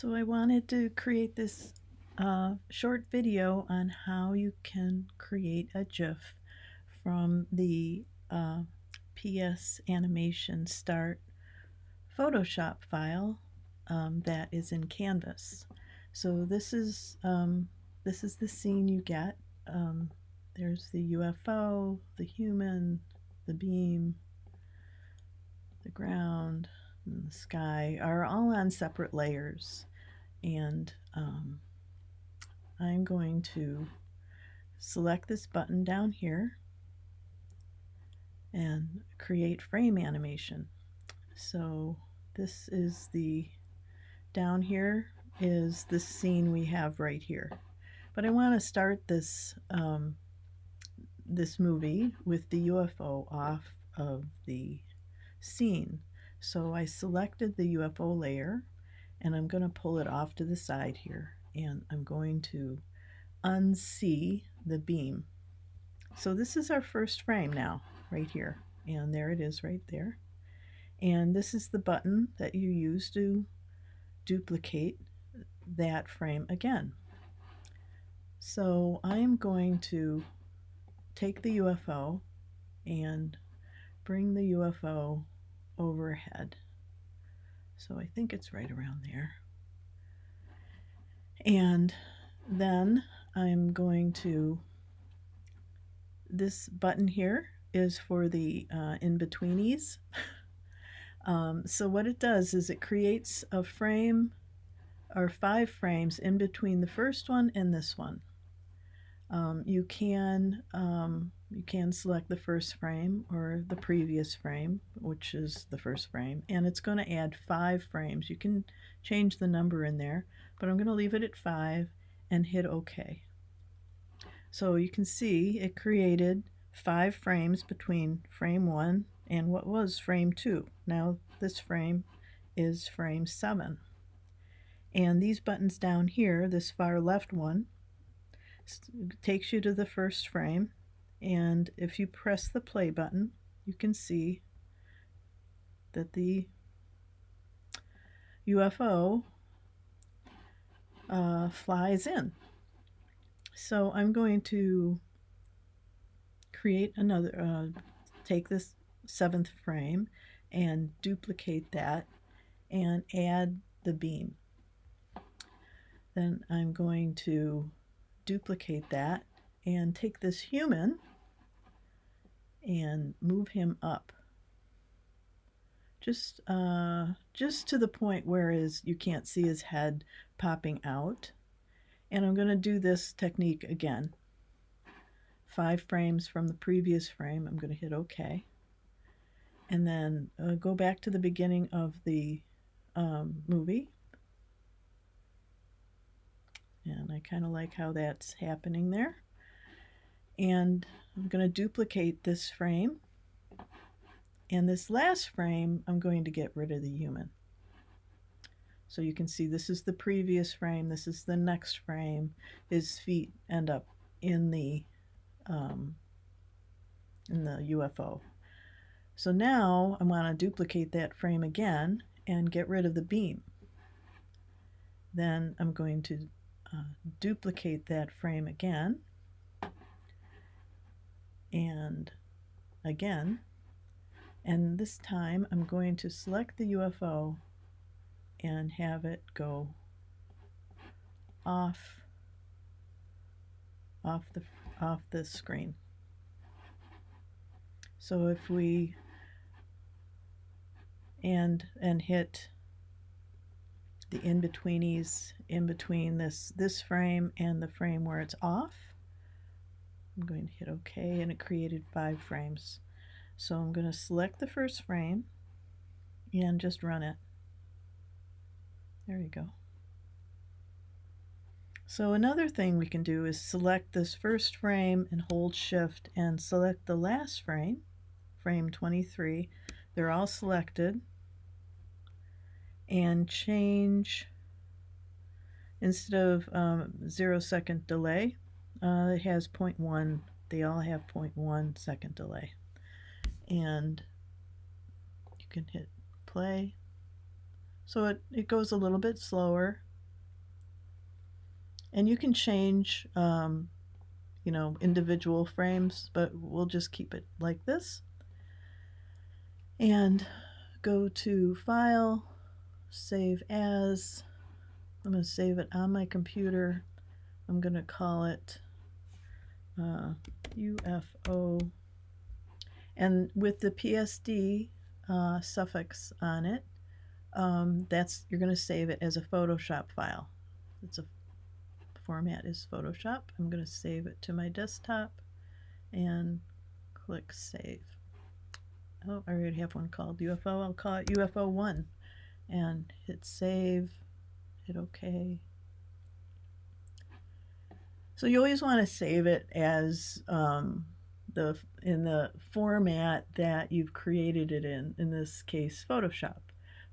So I wanted to create this short video on how you can create a GIF from the PS Animation Start Photoshop file that is in Canvas. So this is the scene you get. There's the UFO, the human, the beam, the ground, and the sky are all on separate layers. And I'm going to select this button down here and create frame animation. So this is down here is the scene we have right here. But I want to start this movie with the UFO off of the scene. So I selected the UFO layer and I'm going to pull it off to the side here, and I'm going to unsee the beam. So this is our first frame now, right here, and there it is right there. And this is the button that you use to duplicate that frame again. So I'm going to take the UFO and bring the UFO overhead. So I think it's right around there. And then I'm going to, this button here is for the in-betweenies. So what it does is it creates a frame or 5 frames in between the first one and this one. You can select the first frame or the previous frame, which is the first frame, and it's going to add 5 frames. You can change the number in there, but I'm going to leave it at 5 and hit OK. So you can see it created 5 frames between frame 1 and what was frame 2. Now this frame is frame 7. And these buttons down here, this far left one, takes you to the first frame, and if you press the play button, you can see that the UFO flies in. So I'm going to create another, take this 7th frame and duplicate that and add the beam. Then I'm going to duplicate that and take this human and move him up just to the point where you can't see his head popping out. And I'm going to do this technique again. 5 frames from the previous frame. I'm going to hit OK, and then go back to the beginning of the movie. And I kind of like how that's happening there. And I'm going to duplicate this frame. And this last frame, I'm going to get rid of the human. So you can see this is the previous frame, this is the next frame. His feet end up in the UFO. So now I want to duplicate that frame again and get rid of the beam. Then I'm going to duplicate that frame again and again, and this time I'm going to select the UFO and have it go off the screen. So if we and hit the in-betweenies in between this frame and the frame where it's off, I'm going to hit OK, and it created 5 frames. So I'm going to select the first frame and just run it. There you go. So another thing we can do is select this first frame and hold Shift and select the last frame, frame 23. They're all selected, and change, instead of 0-second delay, it has 0.1. They all have 0.1 second delay. And you can hit play. So it goes a little bit slower And you can change, individual frames, but we'll just keep it like this. And go to File, Save As. I'm going to save it on my computer. I'm going to call it UFO. And with the PSD suffix on it, you're going to save it as a Photoshop file. It's a format is Photoshop. I'm going to save it to my desktop and click Save. Oh, I already have one called UFO. I'll call it UFO 1 and hit Save, hit OK. So you always want to save it as in the format that you've created it in this case, Photoshop.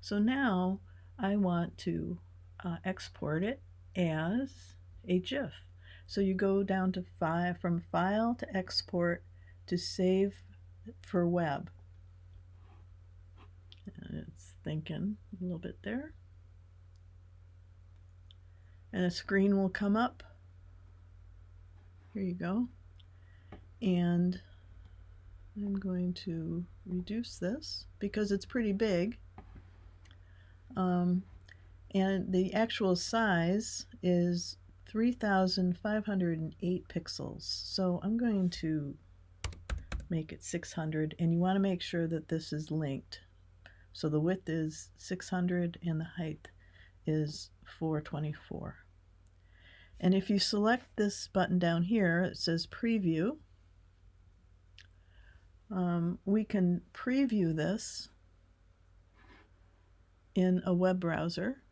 So now I want to export it as a GIF. So you go down to from File to Export to Save for Web. And it's thinking a little bit there. And a screen will come up. Here you go. And I'm going to reduce this because it's pretty big. And the actual size is 3,508 pixels. So I'm going to make it 600, and you want to make sure that this is linked. So the width is 600 and the height is 424. And if you select this button down here, it says Preview. We can preview this in a web browser.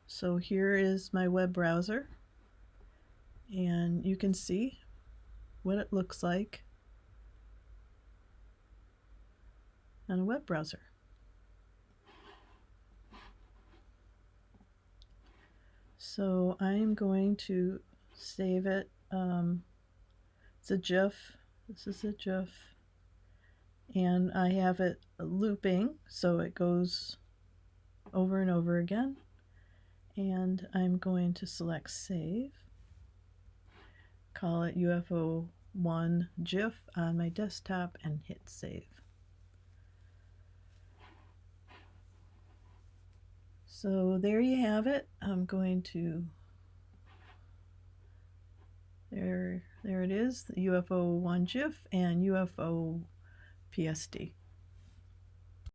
So here is my web browser, and you can see what it looks like on a web browser. So I'm going to save it. It's a GIF. This is a GIF. And I have it looping, so it goes over and over again. And I'm going to select Save. Call it UFO 1 GIF on my desktop and hit Save. So there you have it. I'm going to, there it is, the UFO 1 GIF and UFO PSD.